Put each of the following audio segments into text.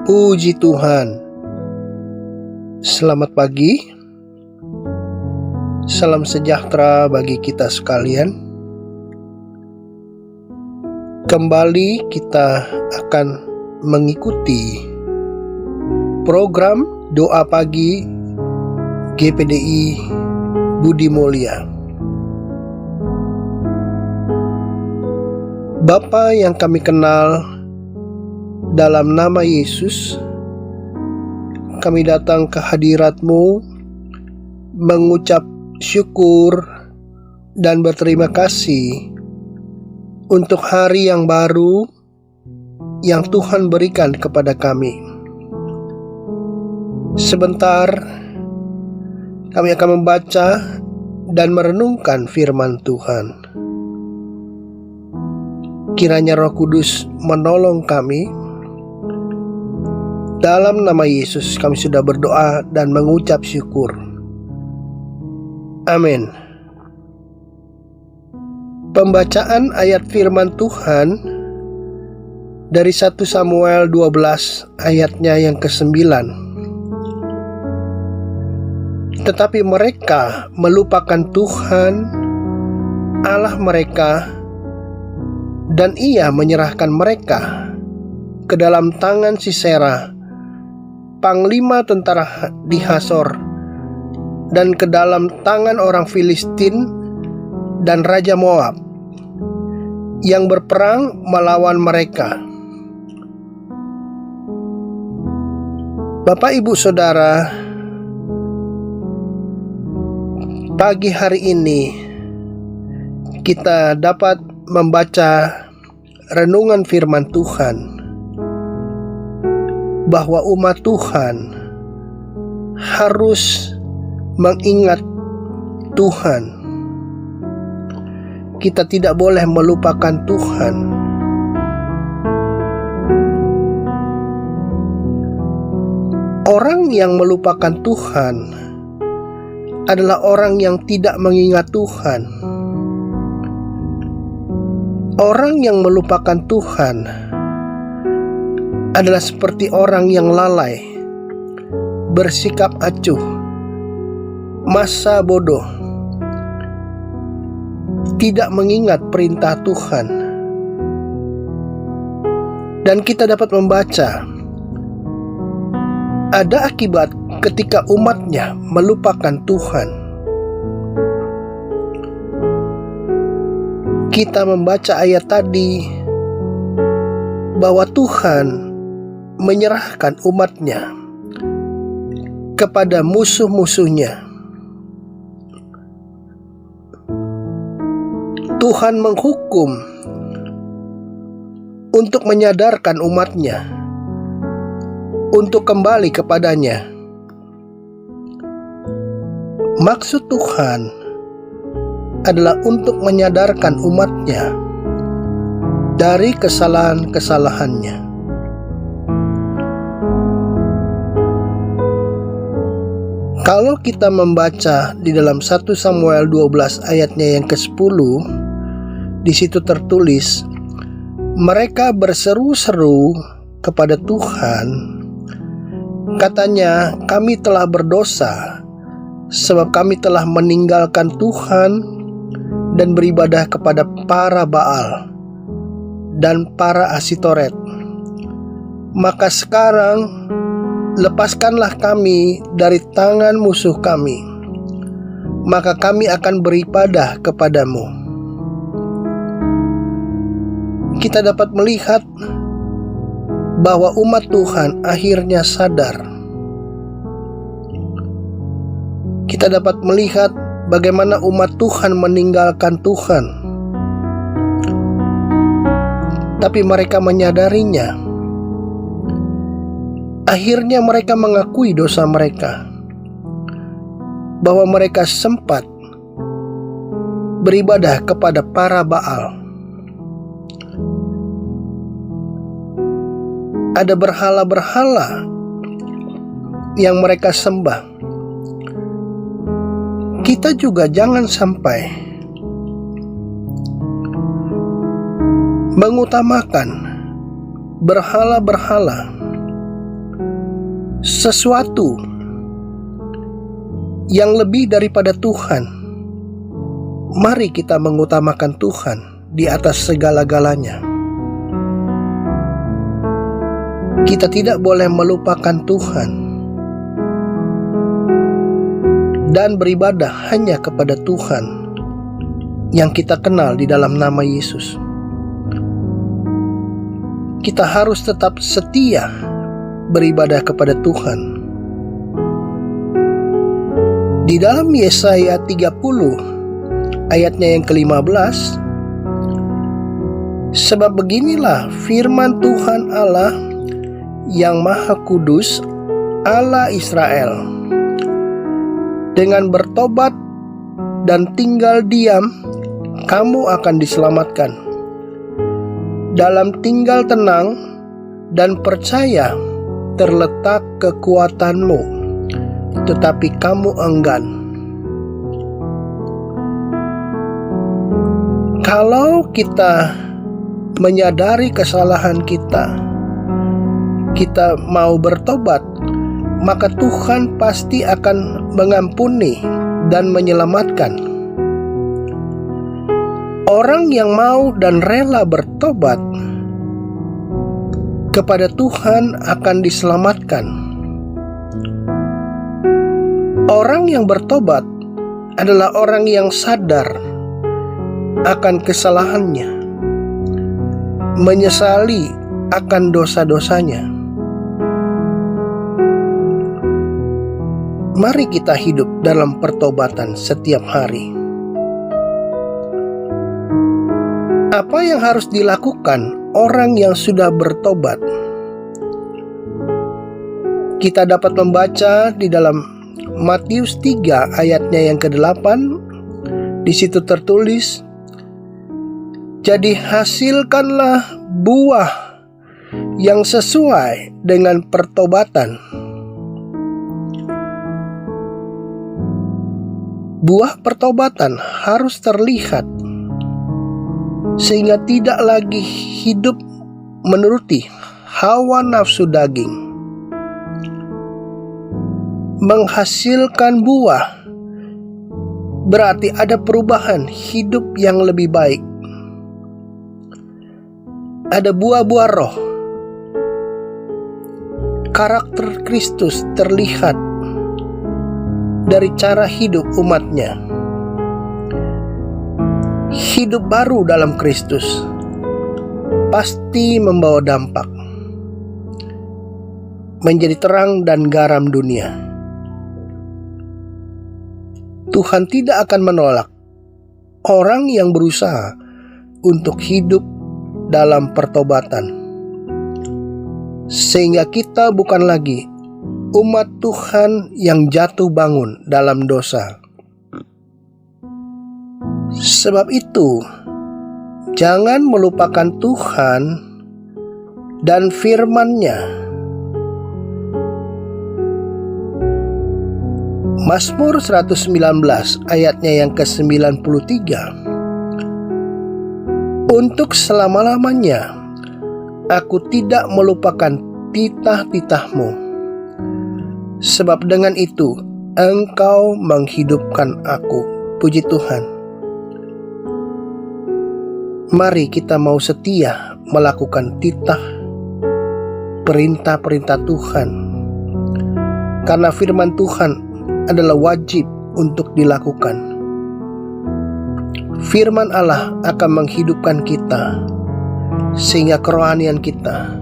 Puji Tuhan. Selamat pagi. Salam sejahtera bagi kita sekalian. Kembali kita akan mengikuti program doa pagi GPDI Budi Mulia. Bapa yang kami kenal, dalam nama Yesus, kami datang ke hadirat-Mu mengucap syukur dan berterima kasih untuk hari yang baru yang Tuhan berikan kepada kami. Sebentar, kami akan membaca dan merenungkan firman Tuhan. Kiranya Roh Kudus menolong kami. Dalam nama Yesus kami sudah berdoa dan mengucap syukur. Amin. Pembacaan ayat firman Tuhan dari 1 Samuel 12 ayatnya yang ke-9. Tetapi mereka melupakan Tuhan Allah mereka, dan Ia menyerahkan mereka ke dalam tangan Sisera, panglima tentara di Hasor, dan ke dalam tangan orang Filistin dan Raja Moab yang berperang melawan mereka. Bapak, Ibu, Saudara, pagi hari ini kita dapat membaca renungan firman Tuhan bahwa umat Tuhan harus mengingat Tuhan. Kita tidak boleh melupakan Tuhan. Orang yang melupakan Tuhan adalah orang yang tidak mengingat Tuhan. Orang yang melupakan Tuhan adalah seperti orang yang lalai, bersikap acuh, masa bodoh, tidak mengingat perintah Tuhan. Dan kita dapat membaca, ada akibat ketika umatnya melupakan Tuhan. Kita membaca ayat tadi bahwa Tuhan menyerahkan umatnya kepada musuh-musuhnya. Tuhan menghukum untuk menyadarkan umatnya untuk kembali kepadanya. Maksud Tuhan adalah untuk menyadarkan umatnya dari kesalahan-kesalahannya. Kalau kita membaca di dalam 1 Samuel 12 ayatnya yang ke-10, di situ tertulis, mereka berseru-seru kepada Tuhan. Katanya, kami telah berdosa, sebab kami telah meninggalkan Tuhan dan beribadah kepada para Baal dan para Asitoret. Maka sekarang lepaskanlah kami dari tangan musuh kami, maka kami akan beribadah kepadamu. Kita dapat melihat bahwa umat Tuhan akhirnya sadar. Kita dapat melihat bagaimana umat Tuhan meninggalkan Tuhan, tapi mereka menyadarinya. Akhirnya mereka mengakui dosa mereka, bahwa mereka sempat beribadah kepada para Baal. Ada berhala-berhala yang mereka sembah. Kita juga jangan sampai mengutamakan berhala-berhala sesuatu yang lebih daripada Tuhan, mari kita mengutamakan Tuhan di atas segala-galanya. Kita tidak boleh melupakan Tuhan dan beribadah hanya kepada Tuhan yang kita kenal di dalam nama Yesus. Kita harus tetap setia beribadah kepada Tuhan. Di dalam Yesaya 30 ayatnya yang ke-15, sebab beginilah firman Tuhan Allah yang Maha Kudus, Allah Israel, dengan bertobat dan tinggal diam, kamu akan diselamatkan. Dalam tinggal tenang dan percaya terletak kekuatanmu, tetapi kamu enggan. Kalau kita menyadari kesalahan kita mau bertobat, maka Tuhan pasti akan mengampuni dan menyelamatkan. Orang yang mau dan rela bertobat kepada Tuhan akan diselamatkan. Orang yang bertobat adalah orang yang sadar akan kesalahannya, menyesali akan dosa-dosanya. Mari kita hidup dalam pertobatan setiap hari. Apa yang harus dilakukan orang yang sudah bertobat? Kita dapat membaca di dalam Matius 3 ayatnya yang ke-8. Di situ tertulis, jadi hasilkanlah buah yang sesuai dengan pertobatan. Buah pertobatan harus terlihat, sehingga tidak lagi hidup menuruti hawa nafsu daging. Menghasilkan buah berarti ada perubahan hidup yang lebih baik. Ada buah-buah roh. Karakter Kristus terlihat dari cara hidup umatnya. Hidup baru dalam Kristus pasti membawa dampak, menjadi terang dan garam dunia. Tuhan tidak akan menolak orang yang berusaha untuk hidup dalam pertobatan, sehingga kita bukan lagi umat Tuhan yang jatuh bangun dalam dosa. Sebab itu, jangan melupakan Tuhan dan firman-Nya. Mazmur 119 ayatnya yang ke-93. Untuk selama-lamanya aku tidak melupakan titah-titah-Mu, sebab dengan itu Engkau menghidupkan aku. Puji Tuhan. Mari kita mau setia melakukan titah perintah-perintah Tuhan, karena firman Tuhan adalah wajib untuk dilakukan. Firman Allah akan menghidupkan kita, sehingga kerohanian kita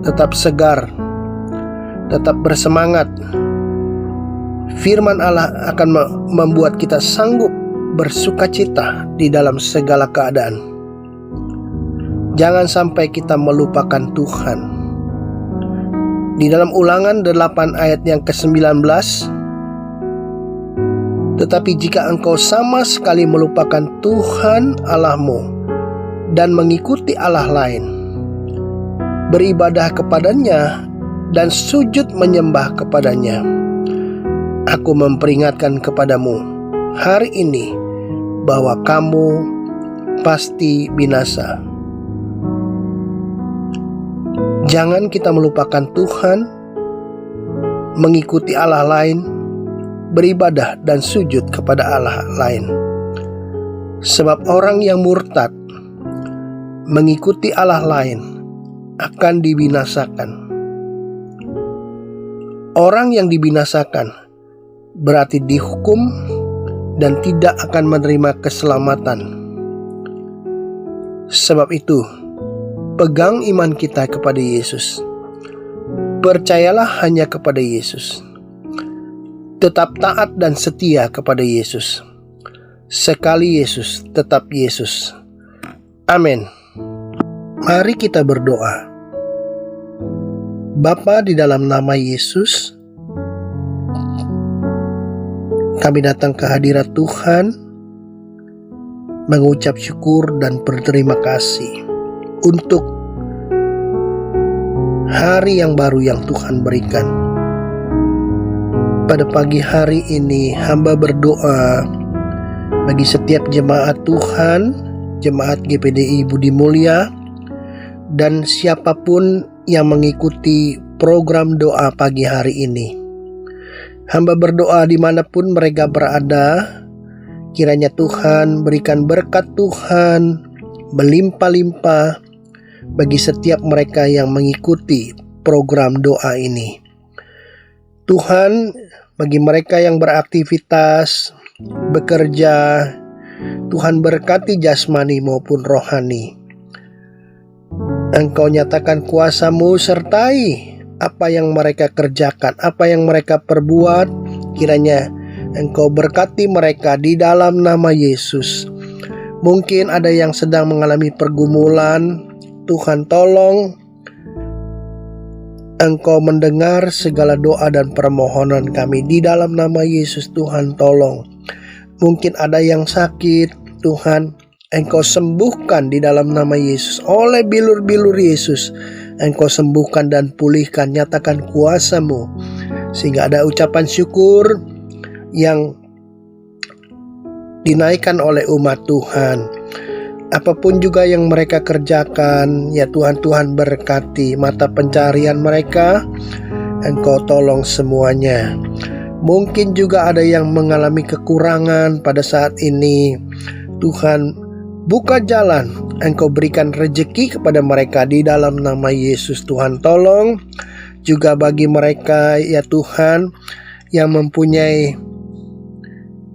tetap segar, tetap bersemangat. Firman Allah akan membuat kita sanggup bersukacita di dalam segala keadaan. Jangan sampai kita melupakan Tuhan. Di dalam Ulangan 8 ayat yang ke-19, tetapi jika engkau sama sekali melupakan Tuhan Allahmu dan mengikuti Allah lain, beribadah kepadanya dan sujud menyembah kepadanya, aku memperingatkan kepadamu hari ini bahwa kamu pasti binasa. Jangan kita melupakan Tuhan mengikuti Allah lain, beribadah dan sujud kepada Allah lain. Sebab orang yang murtad mengikuti Allah lain akan dibinasakan. Orang yang dibinasakan berarti dihukum dan tidak akan menerima keselamatan. Sebab itu, pegang iman kita kepada Yesus. Percayalah hanya kepada Yesus. Tetap taat dan setia kepada Yesus. Sekali Yesus, tetap Yesus. Amin. Mari kita berdoa. Bapa, di dalam nama Yesus, kami datang ke hadirat Tuhan, mengucap syukur dan berterima kasih untuk hari yang baru yang Tuhan berikan. Pada pagi hari ini, hamba berdoa bagi setiap jemaat Tuhan, jemaat GPDI Budi Mulya, dan siapapun yang mengikuti program doa pagi hari ini. Hamba berdoa dimanapun mereka berada, kiranya Tuhan berikan berkat Tuhan berlimpah-limpah bagi setiap mereka yang mengikuti program doa ini. Tuhan, bagi mereka yang beraktivitas, bekerja, Tuhan berkati jasmani maupun rohani. Engkau nyatakan kuasa-Mu sertai apa yang mereka kerjakan, apa yang mereka perbuat. Kiranya Engkau berkati mereka di dalam nama Yesus. Mungkin ada yang sedang mengalami pergumulan, Tuhan tolong. Engkau mendengar segala doa dan permohonan kami di dalam nama Yesus. Tuhan tolong. Mungkin ada yang sakit, Tuhan Engkau sembuhkan di dalam nama Yesus. Oleh bilur-bilur Yesus, Engkau sembuhkan dan pulihkan, nyatakan kuasa-Mu, sehingga ada ucapan syukur yang dinaikkan oleh umat Tuhan. Apapun juga yang mereka kerjakan, ya Tuhan, Tuhan berkati mata pencarian mereka. Engkau tolong semuanya. Mungkin juga ada yang mengalami kekurangan pada saat ini. Tuhan, buka jalan. Engkau berikan rejeki kepada mereka di dalam nama Yesus. Tuhan tolong juga bagi mereka, ya Tuhan, yang mempunyai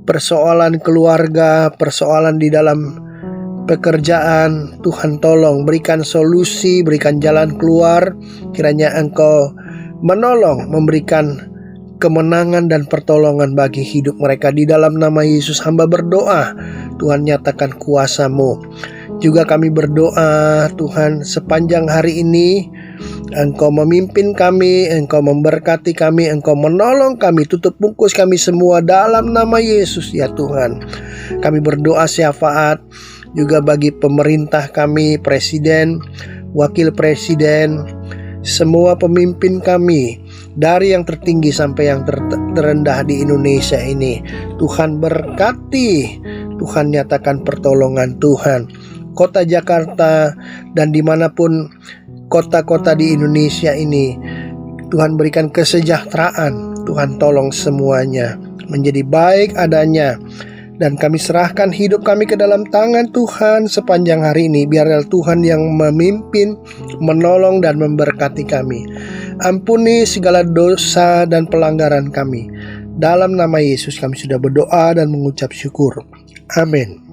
persoalan keluarga, persoalan di dalam pekerjaan. Tuhan tolong berikan solusi, berikan jalan keluar. Kiranya Engkau menolong, memberikan kemenangan dan pertolongan bagi hidup mereka di dalam nama Yesus. Hamba berdoa, Tuhan nyatakan kuasa-Mu. Juga kami berdoa, Tuhan, sepanjang hari ini Engkau memimpin kami, Engkau memberkati kami, Engkau menolong kami, tutup bungkus kami semua dalam nama Yesus, ya Tuhan. Kami berdoa syafaat juga bagi pemerintah kami, presiden, wakil presiden, semua pemimpin kami, dari yang tertinggi sampai yang terendah di Indonesia ini. Tuhan berkati, Tuhan nyatakan pertolongan Tuhan. Kota Jakarta dan dimanapun kota-kota di Indonesia ini, Tuhan berikan kesejahteraan. Tuhan tolong semuanya menjadi baik adanya. Dan kami serahkan hidup kami ke dalam tangan Tuhan sepanjang hari ini. Biarlah Tuhan yang memimpin, menolong dan memberkati kami. Ampuni segala dosa dan pelanggaran kami. Dalam nama Yesus kami sudah berdoa dan mengucap syukur. Amin.